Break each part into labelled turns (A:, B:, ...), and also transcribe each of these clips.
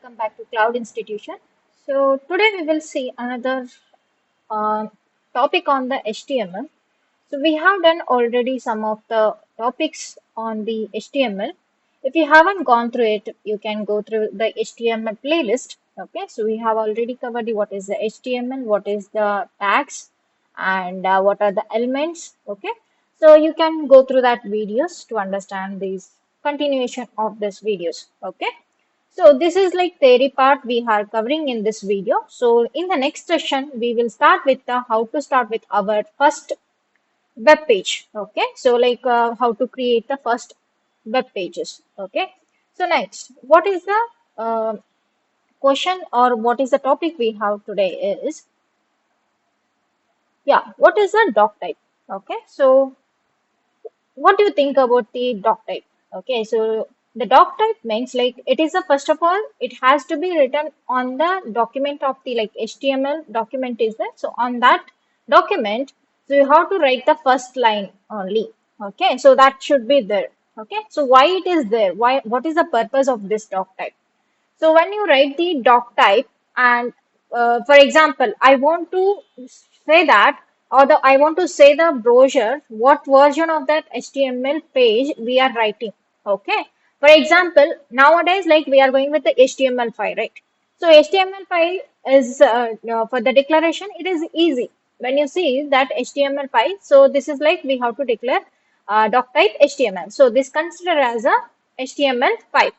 A: welcome back to Cloud Institution. So today we will see another uh, topic on the HTML. So we have done already some of the topics on the HTML. If you haven't gone through it, you can go through the HTML playlist. Okay, so we have already covered what is the HTML, what is the tags, and what are the elements. Okay, so you can go through that videos to understand these continuation of these videos. Okay. So this is like theory part we are covering in this video. So in the next session, we will start with the how to start with our first web page. Okay, so like how to create the first web pages. Okay, so next, what is the question or what is the topic we have today is, yeah, what is a doc type? Okay, so what do you think about the doc type? Okay, so the doc type means like it is a first of all, it has to be written on the document of the like HTML document is there. So on that document, so you have to write the first line only. Okay, so that should be there. Okay, so why it is there? Why? What is the purpose of this doc type? So when you write the doc type and for example, I want to say that or I want to say the brochure, what version of that HTML page we are writing. Okay. For example, nowadays like we are going with the HTML5, right? So HTML5 is for the declaration, it is easy. When you see that HTML5, so this is like we have to declare doc type HTML. So this considered as a HTML5.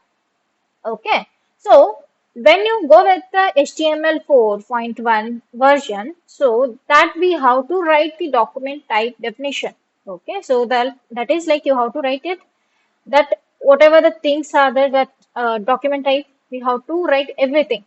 A: Okay, so when you go with the HTML 4.1 version, so that we have to write the document type definition. Okay, so that is like you have to write it that whatever the things are there that document type we have to write everything.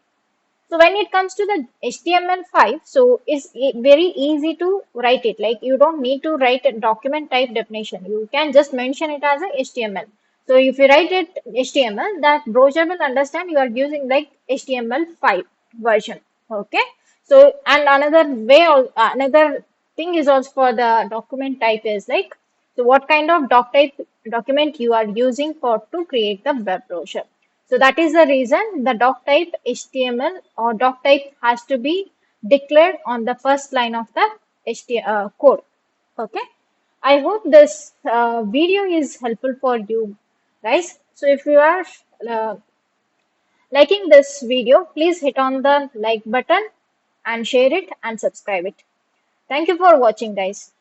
A: So when it comes to the HTML5, so it's very easy to write it. Like you don't need to write a document type definition. You can just mention it as a HTML. So if you write it HTML, that browser will understand you are using like HTML5 version. Okay. So and another way, another thing is also for the document type is like, so what kind of doc type document you are using for to create the web browser. So that is the reason the doc type HTML or doc type has to be declared on the first line of the HTML code. Okay. I hope this video is helpful for you guys. So if you are uh, liking this video, please hit on the like button and share it and subscribe it. Thank you for watching, guys.